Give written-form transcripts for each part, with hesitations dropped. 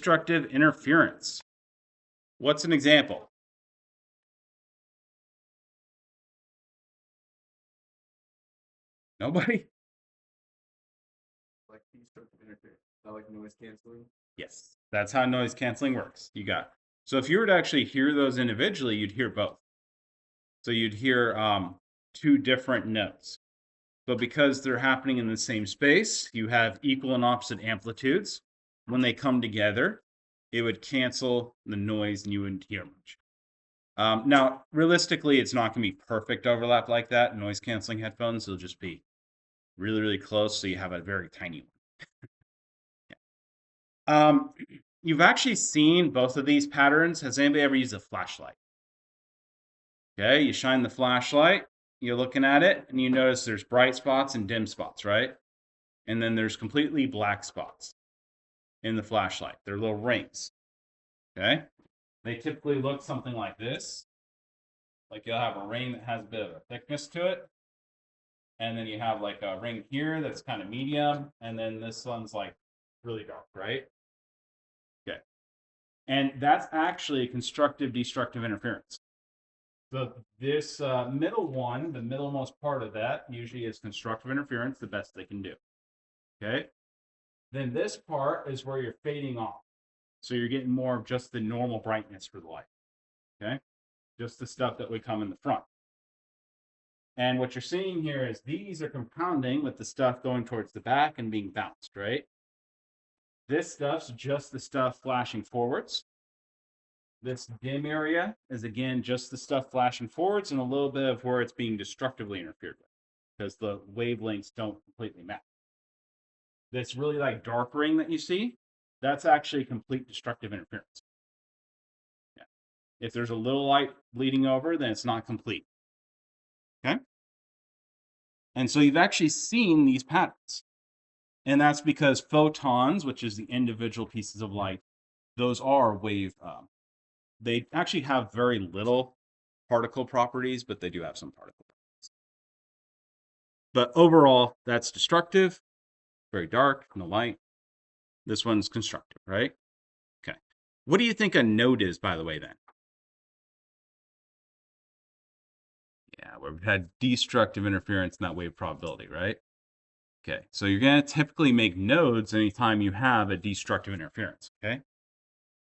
destructive interference. What's an example? Nobody? Like destructive interference. Not like noise canceling. Yes, that's how noise canceling works. You got it. So if you were to actually hear those individually, you'd hear both. So you'd hear two different notes. But because they're happening in the same space, you have equal and opposite amplitudes. When they come together, it would cancel the noise and you wouldn't hear much. Now, realistically, it's not going to be perfect overlap like that. Noise canceling headphones will just be really, really close, so you have a very tiny one. You've actually seen both of these patterns. Has anybody ever used a flashlight? Okay, you shine the flashlight, you're looking at it, and you notice there's bright spots and dim spots, right? And then there's completely black spots in the flashlight. They're little rings. Okay? They typically look something like this. Like you'll have a ring that has a bit of a thickness to it. And then you have like a ring here that's kind of medium. And then this one's like really dark, right? Okay. And that's actually constructive destructive interference. So this middle one, the middlemost part of that, usually is constructive interference, the best they can do. Okay? Then this part is where you're fading off. So you're getting more of just the normal brightness for the light. Okay? Just the stuff that would come in the front. And what you're seeing here is these are compounding with the stuff going towards the back and being bounced, right? This stuff's just the stuff flashing forwards. This dim area is, again, just the stuff flashing forwards and a little bit of where it's being destructively interfered with because the wavelengths don't completely match. This really like dark ring that you see, that's actually complete destructive interference. Yeah. If there's a little light bleeding over, then it's not complete. Okay? And so you've actually seen these patterns. And that's because photons, which is the individual pieces of light, those are wave. They actually have very little particle properties, but they do have some particle properties. But overall, that's destructive, very dark, no light. This one's constructive, right? Okay. What do you think a node is, by the way, then? Yeah, where we've had destructive interference in that wave probability, right? Okay, so you're going to typically make nodes anytime you have a destructive interference, okay?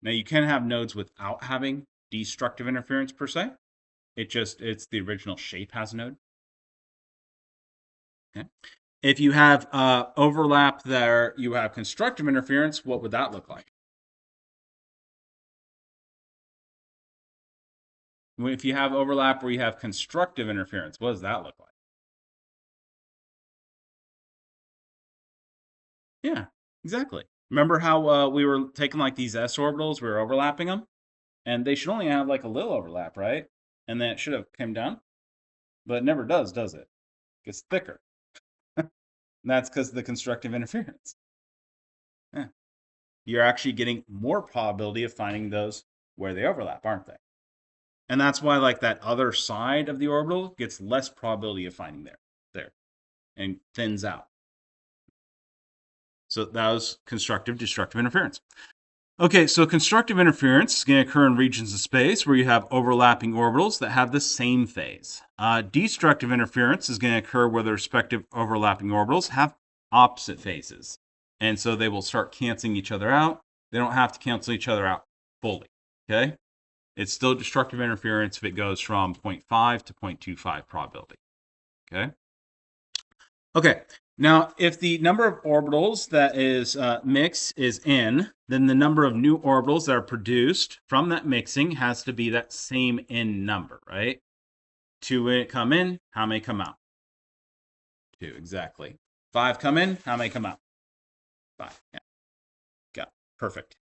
Now, you can have nodes without having destructive interference per se. It's the original shape has a node. Okay. If you have overlap there, you have constructive interference, what would that look like? If you have overlap where you have constructive interference, what does that look like? Yeah, exactly. Remember how we were taking like these s orbitals, we were overlapping them? And they should only have like a little overlap, right? And then it should have come down. But it never does it? It gets thicker. And that's because of the constructive interference. Yeah. You're actually getting more probability of finding those where they overlap, aren't they? And that's why like that other side of the orbital gets less probability of finding there, and thins out. So that was constructive destructive interference. Okay, so constructive interference is going to occur in regions of space where you have overlapping orbitals that have the same phase. Destructive interference is going to occur where the respective overlapping orbitals have opposite phases. And so they will start canceling each other out. They don't have to cancel each other out fully, okay? It's still destructive interference if it goes from 0.5 to 0.25 probability, okay? Okay, now if the number of orbitals that is mixed is n, then the number of new orbitals that are produced from that mixing has to be that same n number, right? 2 come in, how many come out? 2, exactly. 5 come in, how many come out? 5, yeah. Got it. Perfect.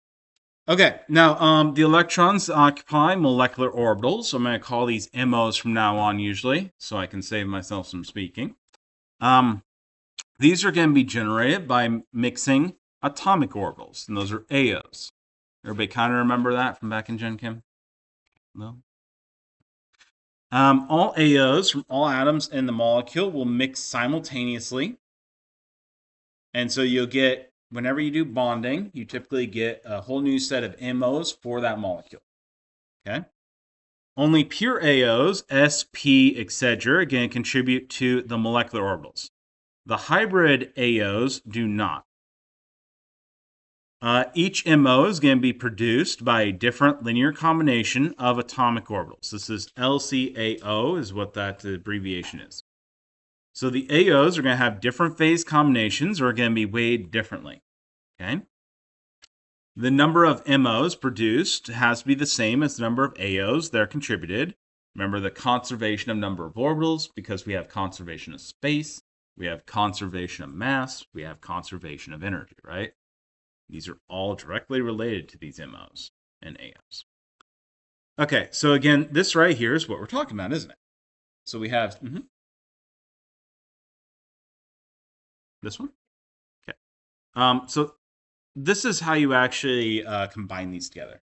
Okay, now the electrons occupy molecular orbitals. So I'm going to call these MOs from now on usually, so I can save myself some speaking. These are going to be generated by mixing atomic orbitals, and those are AOs. Everybody kind of remember that from back in Gen Chem? No? All AOs from all atoms in the molecule will mix simultaneously. And so you'll get whenever you do bonding, you typically get a whole new set of MOs for that molecule. Okay? Only pure AOs, sp, etc., again, contribute to the molecular orbitals. The hybrid AOs do not. Each MO is going to be produced by a different linear combination of atomic orbitals. This is LCAO is what that abbreviation is. So the AOs are going to have different phase combinations or are going to be weighed differently. Okay. The number of MOs produced has to be the same as the number of AOs that are contributed. Remember the conservation of number of orbitals because we have conservation of space, we have conservation of mass, we have conservation of energy, right? These are all directly related to these MOs and AOs. Okay, so again, this right here is what we're talking about, isn't it? So we have this one. Okay. So this is how you actually combine these together.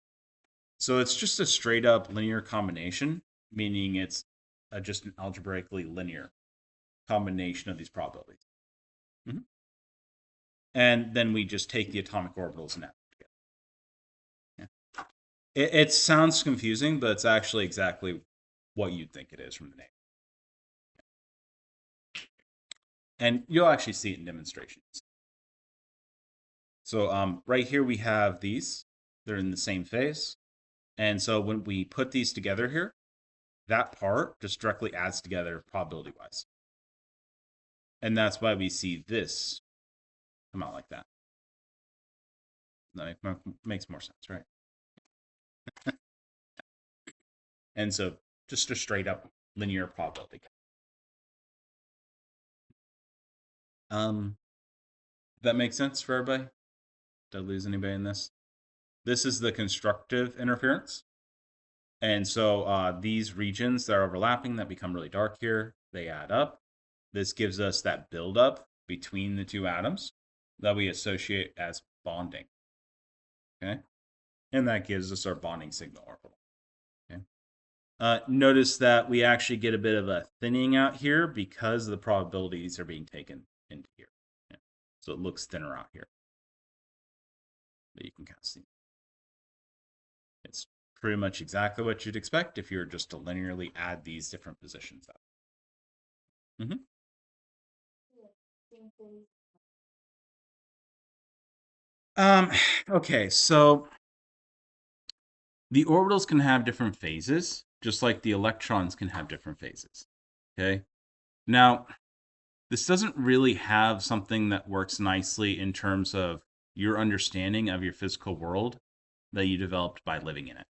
So it's just a straight up linear combination, meaning it's just an algebraically linear combination of these probabilities. And then we just take the atomic orbitals and add them together. Yeah. It sounds confusing, but it's actually exactly what you'd think it is from the name. And you'll actually see it in demonstrations. So right here we have these. They're in the same phase. And so when we put these together here, that part just directly adds together probability-wise. And that's why we see this come out like that. That makes more sense, right? And so just a straight up linear probability. That makes sense for everybody? Did I lose anybody in this? This is the constructive interference. And so these regions that are overlapping that become really dark here, they add up. This gives us that buildup between the two atoms that we associate as bonding. Okay? And that gives us our bonding signal orbital. Okay? Notice that we actually get a bit of a thinning out here because the probabilities are being taken into here. Yeah. So it looks thinner out here. But you can kind of see. It's pretty much exactly what you'd expect if you were just to linearly add these different positions up. Okay, so the orbitals can have different phases, just like the electrons can have different phases. Okay. Now, this doesn't really have something that works nicely in terms of your understanding of your physical world that you developed by living in it.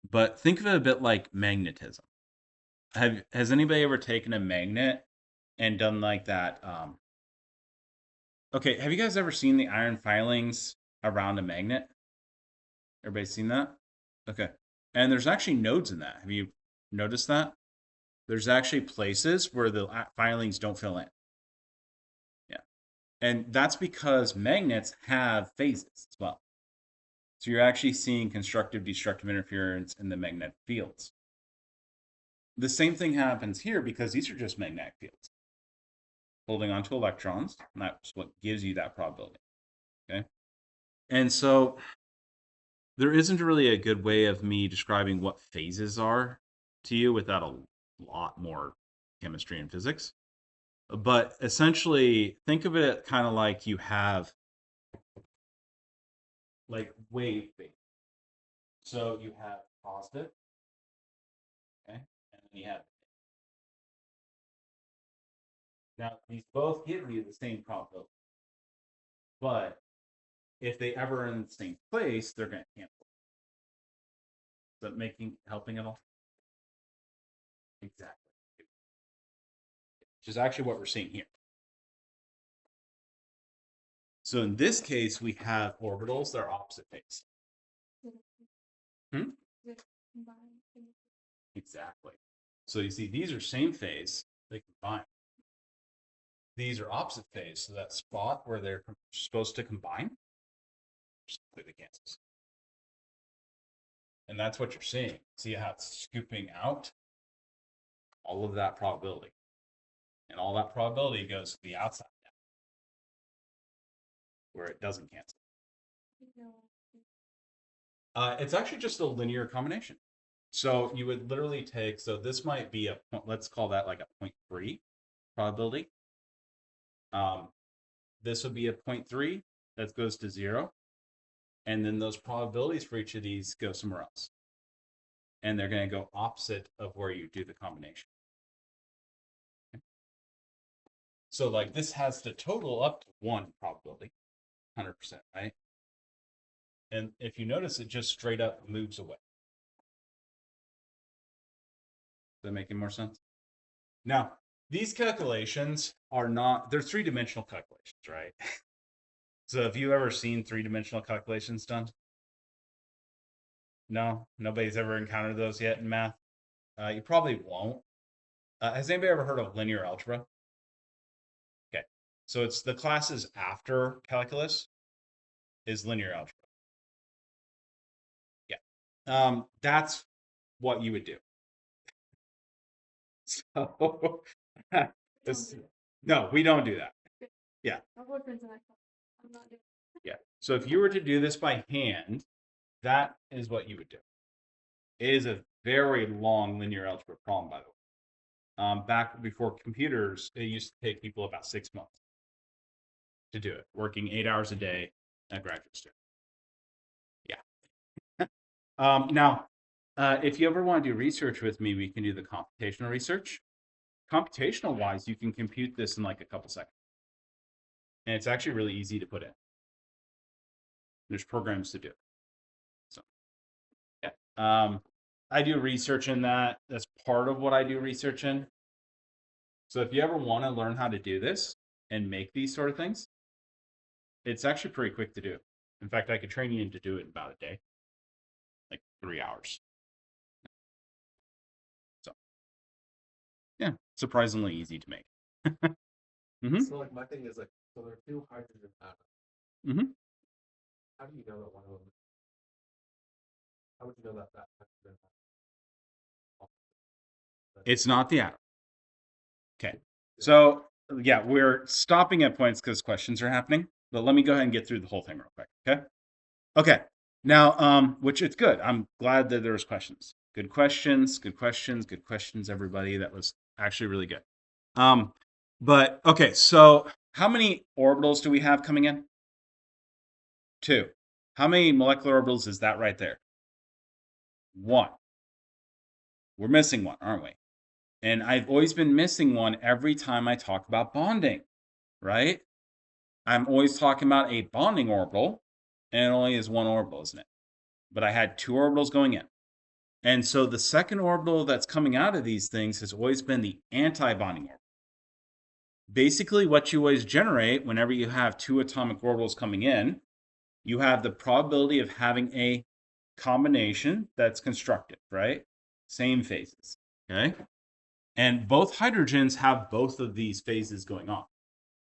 But think of it a bit like magnetism. Has anybody ever taken a magnet and done like that? Okay, have you guys ever seen the iron filings around a magnet? Everybody seen that? Okay. And there's actually nodes in that. Have you noticed that? There's actually places where the filings don't fill in. Yeah. And that's because magnets have phases as well. So you're actually seeing constructive, destructive interference in the magnetic fields. The same thing happens here because these are just magnetic fields holding onto electrons, and that's what gives you that probability. Okay. And so there isn't really a good way of me describing what phases are to you without a lot more chemistry and physics. But essentially, think of it kind of like you have like wave phase. So you have positive, okay, and then you have. Now these both give you the same probability, but if they ever are in the same place, they're going to cancel. Is that helping at all? Exactly. Which is actually what we're seeing here. So in this case, we have orbitals that are opposite phase. Exactly. So you see, these are same phase, they combine. These are opposite phase, so that spot where they're supposed to combine just completely cancels. And that's what you're seeing. See how it's scooping out all of that probability. And all that probability goes to the outside now. where it doesn't cancel. It's actually just a linear combination. So you would literally take, so this might be a point, let's call that like a 0.3 probability. This would be a 0.3 that goes to 0. And then those probabilities for each of these go somewhere else. And they're going to go opposite of where you do the combination. Okay. So like this has to total up to 1 probability, 100%, right? And if you notice, it just straight up moves away. Is that making more sense? Now, these calculations are not, they're three-dimensional calculations, right? So have you ever seen three-dimensional calculations done? No? Nobody's ever encountered those yet in math? You probably won't. Has anybody ever heard of linear algebra? Okay. So it's the classes after calculus is linear algebra. Yeah. That's what you would do. So no, we don't do that. Yeah. Yeah. So if you were to do this by hand, that is what you would do. It is a very long linear algebra problem, by the way. Back before computers, it used to take people about 6 months to do it, working 8 hours a day at graduate student. Yeah. Now, if you ever want to do research with me, we can do the computational research. Computational wise, you can compute this in like a couple seconds. And it's actually really easy to put in. There's programs to do. So, yeah. I do research in that. That's part of what I do research in. So if you ever want to learn how to do this and make these sort of things, it's actually pretty quick to do. In fact, I could train you to do it in about a day, like 3 hours. So, yeah, surprisingly easy to make. Mm-hmm. So, like, my thing is like, so there are 2 hydrogen atoms. Mm-hmm. How do you know that one of them? How would you know that hydrogen atom? It's not the atom. Okay. So, yeah, we're stopping at points because questions are happening. But let me go ahead and get through the whole thing real quick. Okay. Okay. Now, which it's good. I'm glad that there was questions. Good questions. Good questions. Good questions, everybody. That was actually really good. But okay. So, how many orbitals do we have coming in? 2. How many molecular orbitals is that right there? 1. We're missing 1, aren't we? And I've always been missing 1 every time I talk about bonding, right? I'm always talking about a bonding orbital, and it only is 1 orbital, isn't it? But I had 2 orbitals going in. And so the second orbital that's coming out of these things has always been the anti-bonding orbital. Basically, what you always generate whenever you have 2 atomic orbitals coming in, you have the probability of having a combination that's constructive, right? Same phases, okay? And both hydrogens have both of these phases going on,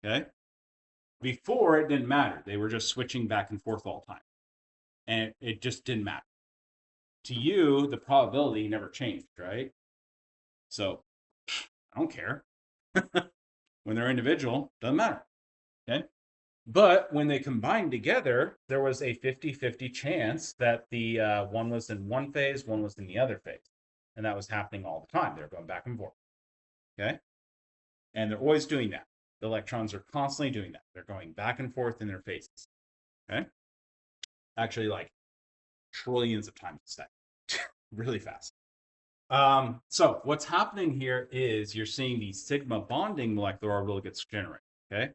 okay? Before, it didn't matter. They were just switching back and forth all the time. And it just didn't matter. To you, the probability never changed, right? So I don't care. When they're individual, doesn't matter, okay? But when they combined together, there was a 50-50 chance that the one was in one phase, one was in the other phase. And that was happening all the time. They're going back and forth, okay? And they're always doing that. The electrons are constantly doing that. They're going back and forth in their phases, okay? Actually, like trillions of times a second, really fast. So what's happening here is you're seeing the sigma bonding molecular orbital gets generated, okay?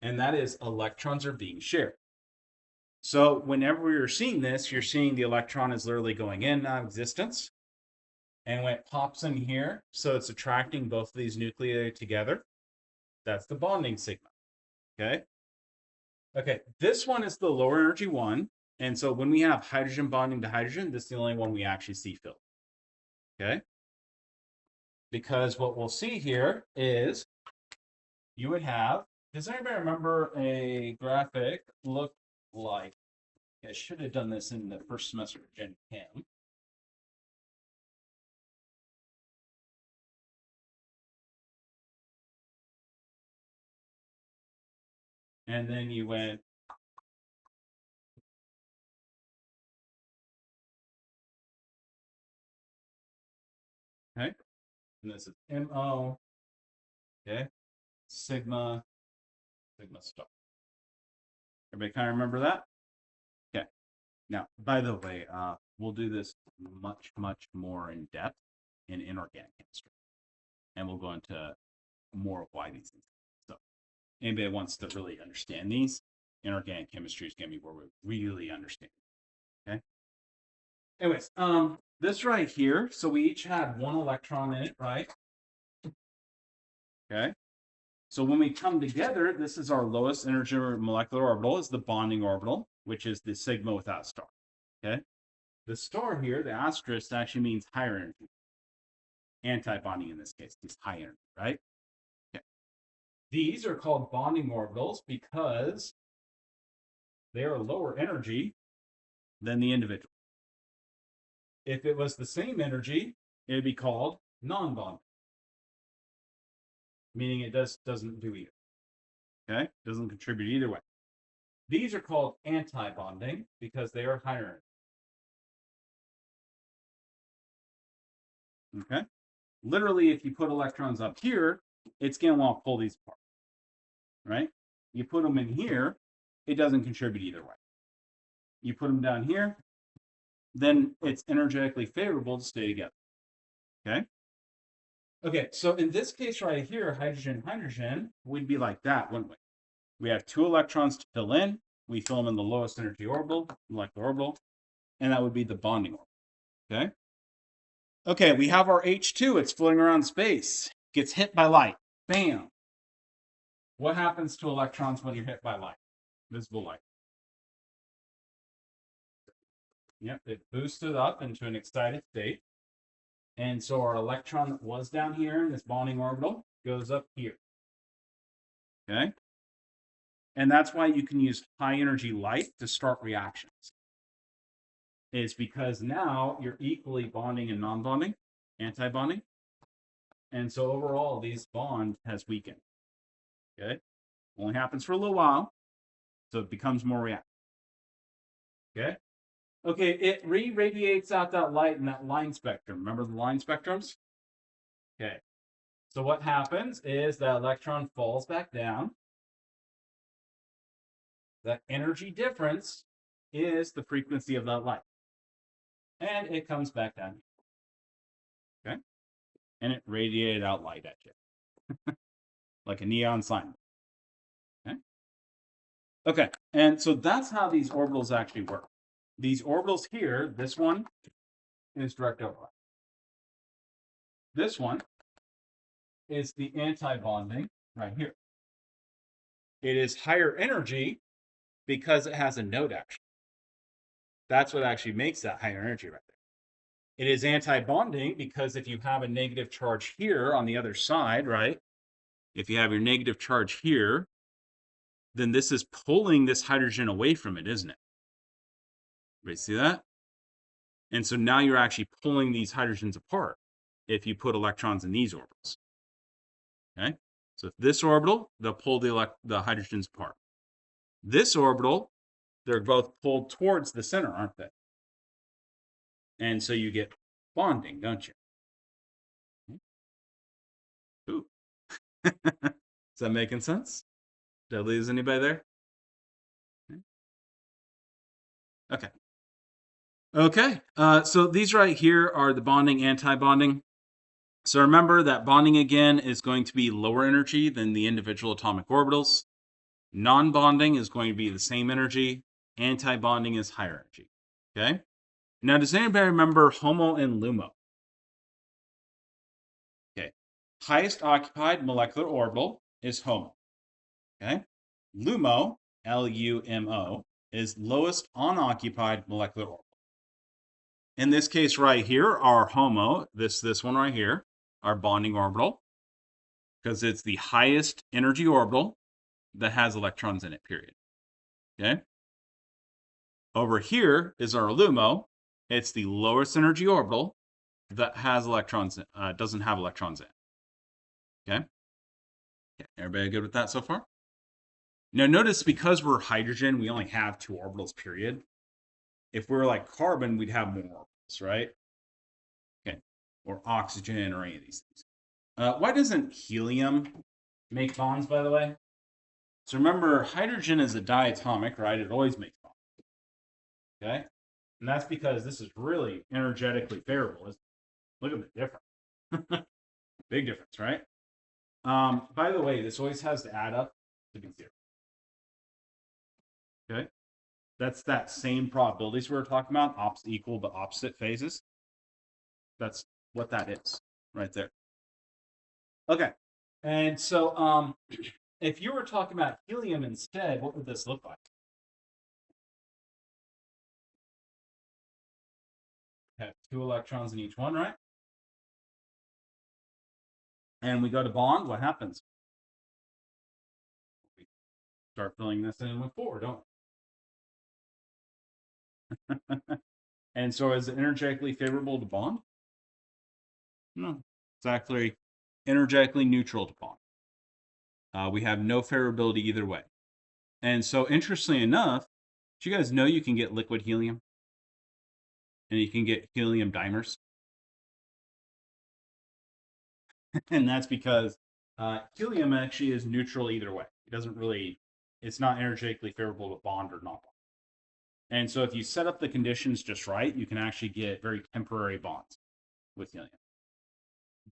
And that is electrons are being shared. So whenever you're seeing this, you're seeing the electron is literally going in non-existence. And when it pops in here, so it's attracting both of these nuclei together, that's the bonding sigma, okay? Okay, this one is the lower energy one. And so when we have hydrogen bonding to hydrogen, this is the only one we actually see filled, okay? Because what we'll see here is you would have, does anybody remember a graphic look like, I should have done this in the first semester of Gen Chem. And then you went Okay, and this is MO. Okay, sigma star. Everybody kind of remember that? Okay. Now, by the way, we'll do this much more in depth in inorganic chemistry, and we'll go into more of why these things. So, anybody that wants to really understand these, inorganic chemistry is going to be where we really understand. Okay. Anyways, this right here. So we each had one electron in it, right? Okay. So when we come together, this is our lowest energy molecular orbital, is the bonding orbital, which is the sigma without star. Okay. The star here, the asterisk, actually means higher energy. Anti-bonding in this case is high energy, right? Okay. These are called bonding orbitals because they are lower energy than the individual. If it was the same energy, it would be called non-bonding, meaning it doesn't do either. Okay, doesn't contribute either way. These are called anti-bonding because they are higher energy. Okay, literally, if you put electrons up here, it's going to want to pull these apart, right? You put them in here, it doesn't contribute either way. You put them down here, then it's energetically favorable to stay together. Okay. Okay, so in this case right here, hydrogen, we'd be like that, wouldn't we? We have 2 electrons to fill in. We fill them in the lowest energy orbital, molecular orbital, and that would be the bonding orbital. Okay. Okay, we have our H2. It's floating around space. Gets hit by light. Bam. What happens to electrons when you're hit by light? Visible light. Yep, it boosts it up into an excited state. And so our electron that was down here in this bonding orbital goes up here. Okay. And that's why you can use high energy light to start reactions. It's because now you're equally bonding and non-bonding, anti-bonding. And so overall, these bond has weakened. Okay. Only happens for a little while. So it becomes more reactive. Okay. Okay, it re-radiates out that light in that line spectrum. Remember the line spectrums? Okay. So what happens is that electron falls back down. That energy difference is the frequency of that light. And it comes back down. Okay? And it radiated out light at you. Like a neon sign. Okay? Okay, and so that's how these orbitals actually work. These orbitals here, this one is direct overlap. This one is the anti-bonding right here. It is higher energy because it has a node action. That's what actually makes that higher energy right there. It is anti-bonding because if you have a negative charge here on the other side, right? If you have your negative charge here, then this is pulling this hydrogen away from it, isn't it? Everybody see that? And so now you're actually pulling these hydrogens apart if you put electrons in these orbitals. Okay? So if this orbital, they'll pull the hydrogens apart. This orbital, they're both pulled towards the center, aren't they? And so you get bonding, don't you? Ooh. Is that making sense? Did I lose anybody there? Okay. Okay. So these right here are the bonding, anti-bonding. So remember that bonding again is going to be lower energy than the individual atomic orbitals. Non-bonding is going to be the same energy. Anti-bonding is higher energy. Okay. Now, does anybody remember HOMO and LUMO? Okay. Highest occupied molecular orbital is HOMO. Okay. LUMO, L-U-M-O, is lowest unoccupied molecular orbital. In this case right here, our HOMO, this one right here, our bonding orbital, because it's the highest energy orbital that has electrons in it, period. Okay. Over here is our LUMO. It's the lowest energy orbital that has electrons, doesn't have electrons in. Okay. Everybody good with that so far? Now notice because we're hydrogen, we only have 2 orbitals, period. If we're like carbon, we'd have more orbitals, right? Okay. or oxygen or any of these things. Why doesn't helium make bonds, by the way? So remember, hydrogen is a diatomic, right? It always makes bonds. Okay? And that's because this is really energetically favorable. Look at the difference. Big difference, right? By the way, this always has to add up to be 0. Okay? That's that same probabilities we were talking about, equal but opposite phases. That's what that is right there. Okay. And so if you were talking about helium instead, what would this look like? Have 2 electrons in each one, right? And we go to bond, what happens? We start filling this in with 4, don't we? And so is it energetically favorable to bond? No. It's actually energetically neutral to bond. We have no favorability either way. And so interestingly enough, do you guys know you can get liquid helium? And you can get helium dimers? And that's because helium actually is neutral either way. It doesn't really, it's not energetically favorable to bond or not bond. And so if you set up the conditions just right, you can actually get very temporary bonds with helium.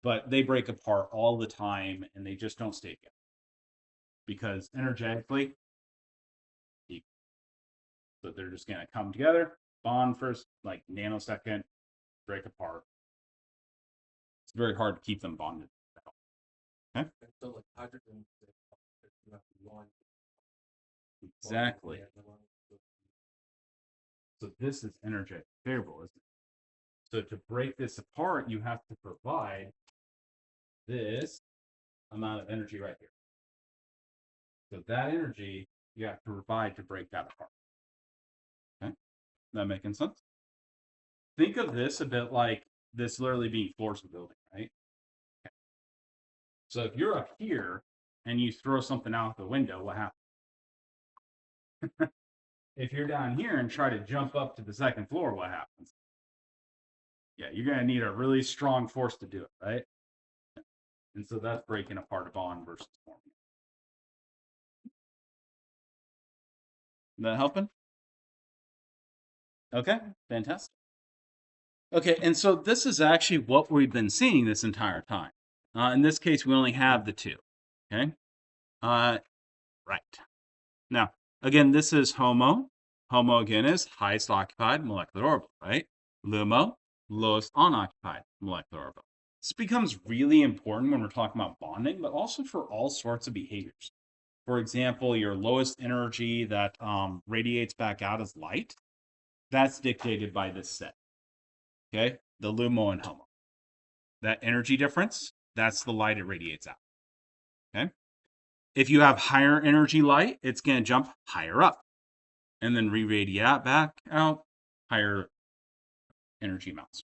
But they break apart all the time and they just don't stay together. Because energetically, so they're just going to come together, bond first, like nanosecond, break apart. It's very hard to keep them bonded. Okay? So like hydrogen, exactly. So this is energetic favorable, isn't it? So to break this apart, you have to provide this amount of energy right here. So that energy you have to provide to break that apart. Okay, that making sense? Think of this a bit like this literally being floors of a building, right? Okay. So if you're up here and you throw something out the window, what happens? If you're down here and try to jump up to the second floor, what happens? Yeah, you're going to need a really strong force to do it, right? And so that's breaking apart a bond versus forming. That helping? Okay, fantastic. Okay, and so this is actually what we've been seeing this entire time. In this case, we only have the 2. Okay, right. Now, again, this is HOMO. HOMO, again, is highest occupied molecular orbital, right? LUMO, lowest unoccupied molecular orbital. This becomes really important when we're talking about bonding, but also for all sorts of behaviors. For example, your lowest energy that radiates back out as light, that's dictated by this set. Okay, the LUMO and HOMO. That energy difference, that's the light it radiates out. Okay, if you have higher energy light, it's going to jump higher up and then re-radiate back out higher energy amounts.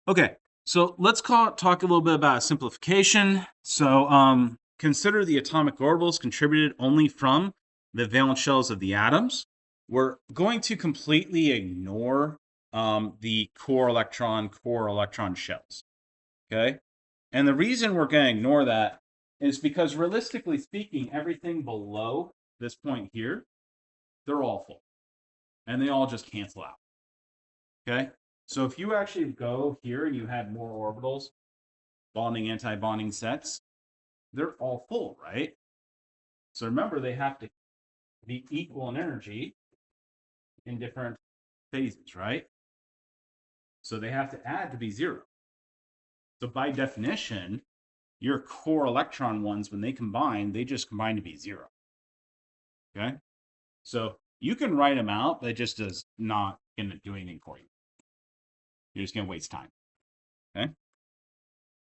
Okay, so let's talk a little bit about simplification. So consider the atomic orbitals contributed only from the valence shells of the atoms. We're going to completely ignore the core electron shells. Okay, and the reason we're going to ignore that is because realistically speaking, everything below this point here, they're all full. And they all just cancel out. Okay? So if you actually go here and you had more orbitals, bonding, anti-bonding sets, they're all full, right? So remember, they have to be equal in energy in different phases, right? So they have to add to be 0. So by definition, your core electron ones, when they combine, they just combine to be 0. Okay? So you can write them out, but it just does not going to do anything for you. You're just going to waste time. Okay?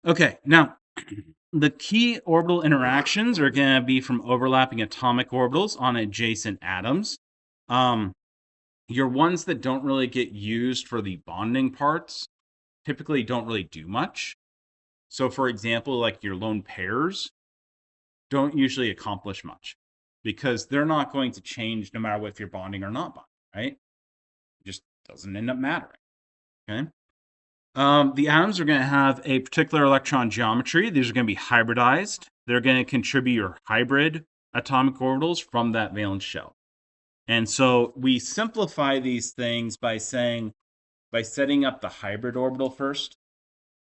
Okay, now the key orbital interactions are going to be from overlapping atomic orbitals on adjacent atoms. Your ones that don't really get used for the bonding parts typically don't really do much. So for example, like your lone pairs don't usually accomplish much because they're not going to change no matter if you're bonding or not bonding, right? It just doesn't end up mattering. Okay. The atoms are going to have a particular electron geometry. These are going to be hybridized. They're going to contribute your hybrid atomic orbitals from that valence shell. And so we simplify these things by setting up the hybrid orbital first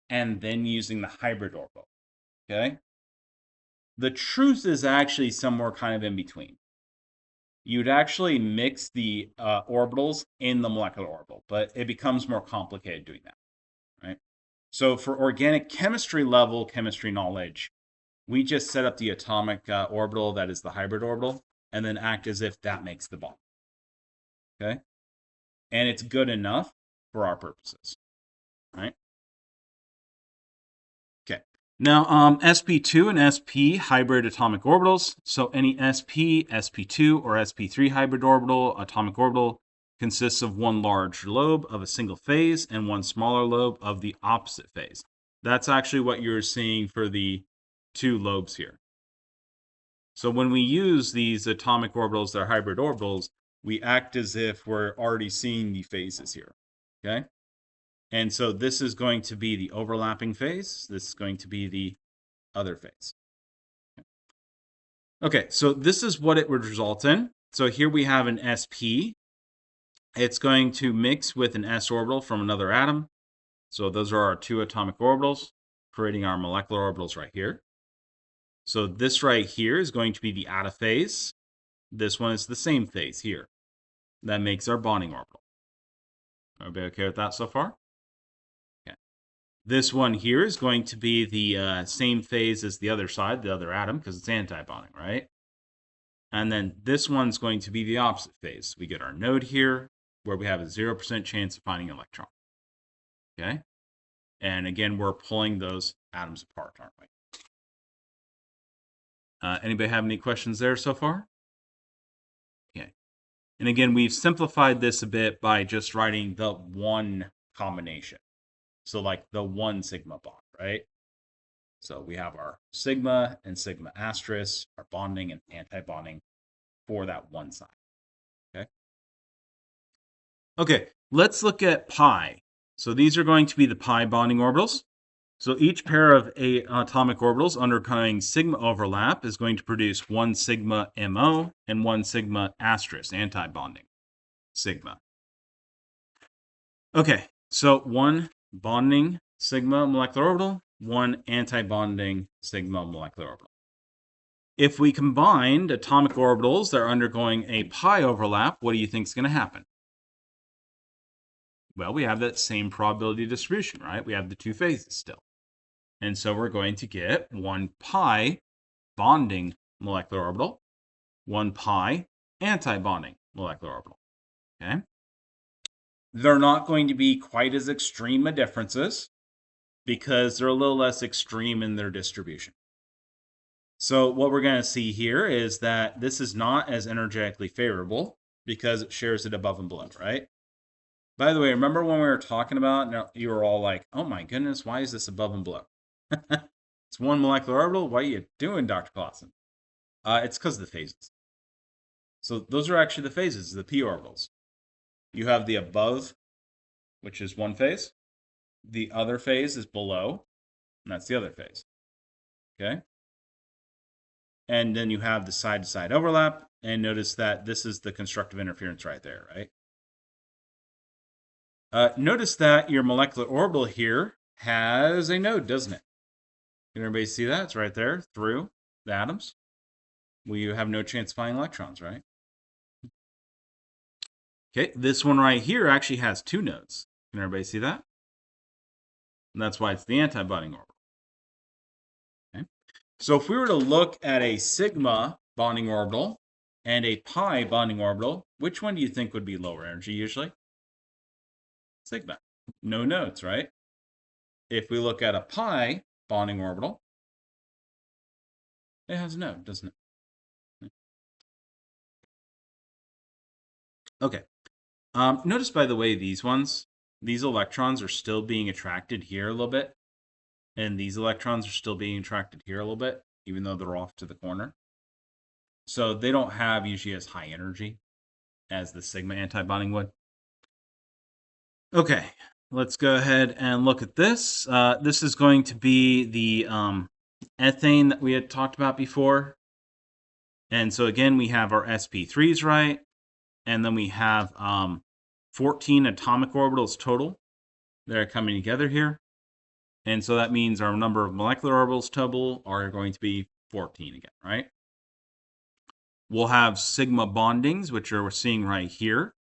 and then using the hybrid orbital. Okay? The truth is actually somewhere kind of in between. You'd actually mix the orbitals in the molecular orbital, but it becomes more complicated doing that, right? So for organic chemistry level chemistry knowledge, we just set up the atomic orbital that is the hybrid orbital and then act as if that makes the bond. Okay? And it's good enough for our purposes, right? Okay. Now, sp2 and sp hybrid atomic orbitals. So any sp, sp2, or sp3 hybrid orbital, atomic orbital, consists of one large lobe of a single phase and one smaller lobe of the opposite phase. That's actually what you're seeing for the two lobes here. So when we use these atomic orbitals that are hybrid orbitals, we act as if we're already seeing the phases here, okay? And so this is going to be the overlapping phase. This is going to be the other phase. Okay, so this is what it would result in. So here we have an sp. It's going to mix with an s orbital from another atom. So those are our two atomic orbitals, creating our molecular orbitals right here. So this right here is going to be the atta phase. This one is the same phase here. That makes our bonding orbital. Everybody okay with that so far? Okay. This one here is going to be the same phase as the other side, the other atom, because it's anti-bonding, right? And then this one's going to be the opposite phase. We get our node here, where we have a 0% chance of finding an electron. Okay? And again, we're pulling those atoms apart, aren't we? Anybody have any questions there so far? Okay. And again, we've simplified this a bit by just writing the one combination. So like the one sigma bond, right? So we have our sigma and sigma asterisk, our bonding and anti-bonding for that one side. Okay. Okay, let's look at pi. So these are going to be the pi bonding orbitals. So each pair of atomic orbitals undergoing sigma overlap is going to produce one sigma MO and one sigma asterisk, anti-bonding sigma. Okay, so one bonding sigma molecular orbital, one anti-bonding sigma molecular orbital. If we combined atomic orbitals that are undergoing a pi overlap, what do you think is going to happen? Well, we have that same probability distribution, right? We have the two phases still. And so we're going to get one pi bonding molecular orbital, one pi anti-bonding molecular orbital. Okay? They're not going to be quite as extreme a differences because they're a little less extreme in their distribution. So what we're going to see here is that this is not as energetically favorable because it shares it above and below, right? By the way, remember when we were talking about, you were all like, oh my goodness, why is this above and below? It's one molecular orbital. What are you doing, Dr. Clausen? It's because of the phases. So those are actually the phases, the p orbitals. You have the above, which is one phase. The other phase is below, and that's the other phase. Okay? And then you have the side-to-side overlap, and notice that this is the constructive interference right there, right? Notice that your molecular orbital here has a node, doesn't it? Can everybody see that? It's right there through the atoms. We have no chance of finding electrons, right? Okay, this one right here actually has two nodes. Can everybody see that? And that's why it's the anti-bonding orbital. Okay. So if we were to look at a sigma bonding orbital and a pi bonding orbital, which one do you think would be lower energy usually? Sigma. No nodes, right? If we look at a pi bonding orbital, it has a node, doesn't it? Okay. Notice, by the way, these electrons are still being attracted here a little bit. And these electrons are still being attracted here a little bit, even though they're off to the corner. So they don't have usually as high energy as the sigma anti-bonding would. Okay, let's go ahead and look at this. This is going to be the ethane that we had talked about before. And so again, we have our sp3s, right? And then we have 14 atomic orbitals total that are coming together here. And so that means our number of molecular orbitals total are going to be 14 again, right? We'll have sigma bondings, which we're seeing right here.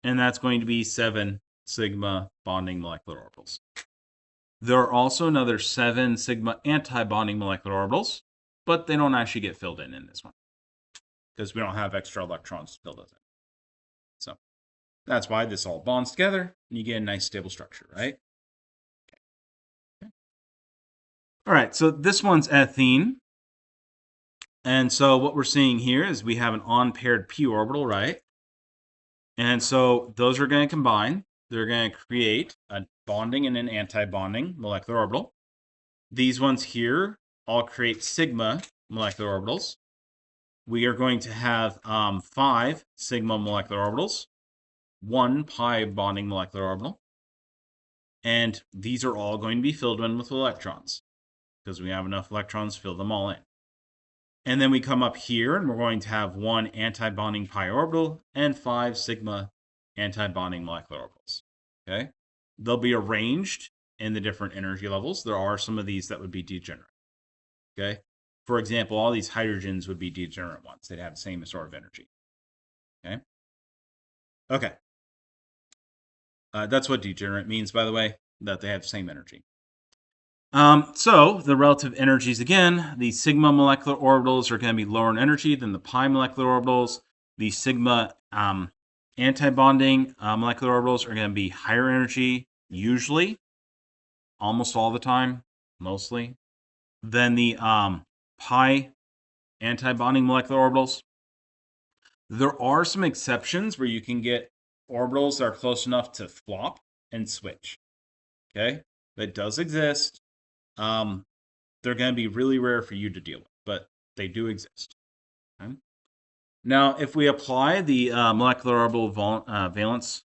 And that's going to be 7 sigma bonding molecular orbitals. There are also another 7 sigma anti-bonding molecular orbitals, but they don't actually get filled in this one because we don't have extra electrons to fill those in. So that's why this all bonds together and you get a nice stable structure, right? Okay. All right, so this one's ethene. And so what we're seeing here is we have an unpaired p orbital, right? And so those are going to combine. They're going to create a bonding and an anti-bonding molecular orbital. These ones here all create sigma molecular orbitals. We are going to have 5 sigma molecular orbitals, 1 pi bonding molecular orbital, and these are all going to be filled in with electrons because we have enough electrons to fill them all in. And then we come up here and we're going to have 1 anti-bonding pi orbital and 5 sigma anti-bonding molecular orbitals. Okay? They'll be arranged in the different energy levels. There are some of these that would be degenerate. Okay? For example, all these hydrogens would be degenerate ones. They'd have the same sort of energy. Okay? Okay. That's what degenerate means, by the way, that they have the same energy. So the relative energies again, the sigma molecular orbitals are going to be lower in energy than the pi molecular orbitals. The sigma anti-bonding molecular orbitals are going to be higher energy, usually, almost all the time, mostly, than the pi anti-bonding molecular orbitals. There are some exceptions where you can get orbitals that are close enough to flop and switch. Okay, that does exist. They're going to be really rare for you to deal with, but they do exist. Okay? Now, if we apply the molecular orbital valence,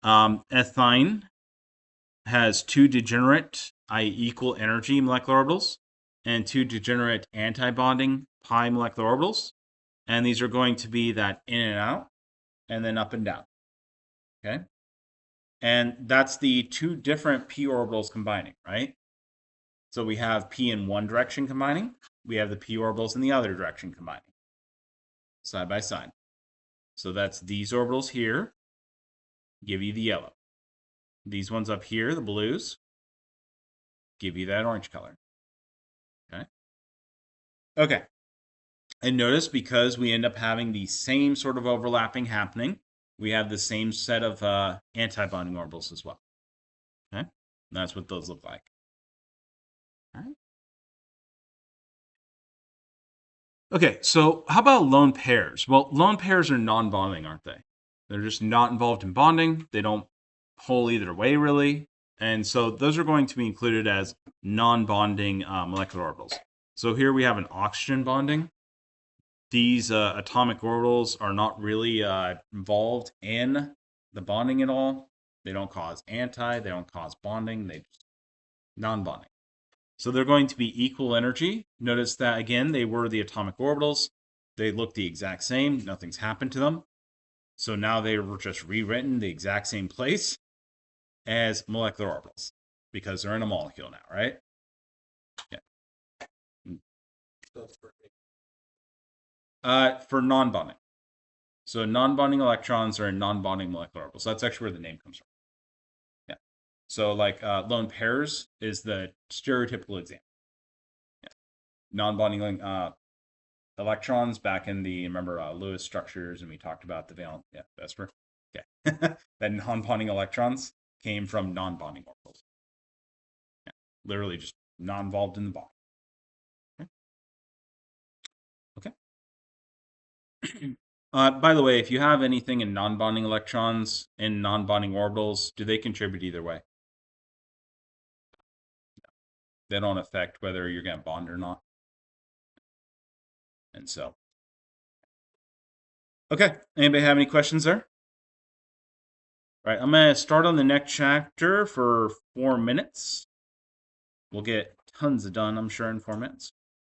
ethine has 2 degenerate, i.e. equal energy molecular orbitals, and 2 degenerate anti-bonding pi molecular orbitals. And these are going to be that in and out, and then up and down. Okay? And that's the 2 different p orbitals combining, right? So we have p in one direction combining. We have the p orbitals in the other direction combining. Side by side. So that's these orbitals here. Give you the yellow. These ones up here, the blues, give you that orange color. Okay? Okay. And notice because we end up having the same sort of overlapping happening, we have the same set of anti-bonding orbitals as well. Okay? And that's what those look like. All right. Okay, so how about lone pairs? Well, lone pairs are non-bonding, aren't they? They're just not involved in bonding. They don't pull either way, really. And so those are going to be included as non-bonding molecular orbitals. So here we have an oxygen bonding. These atomic orbitals are not really involved in the bonding at all. They don't cause they don't cause bonding. They just non-bonding. So they're going to be equal energy. Notice that, again, they were the atomic orbitals. They look the exact same. Nothing's happened to them. So now they were just rewritten the exact same place as molecular orbitals because they're in a molecule now, right? Yeah. For non-bonding. So non-bonding electrons are in non-bonding molecular orbitals. So that's actually where the name comes from. Yeah. So like lone pairs is the stereotypical example. Yeah. Non-bonding electrons back in the, remember Lewis structures, and we talked about the valence, yeah, Vesper. Okay. That non-bonding electrons came from non-bonding orbitals. Yeah. Literally just not involved in the bond. Okay. By the way, if you have anything in non-bonding electrons in non-bonding orbitals, do they contribute either way? They don't affect whether you're going to bond or not. And so, okay. Anybody have any questions there? Right, I'm going to start on the next chapter for 4 minutes. We'll get tons of done, I'm sure, in 4 minutes.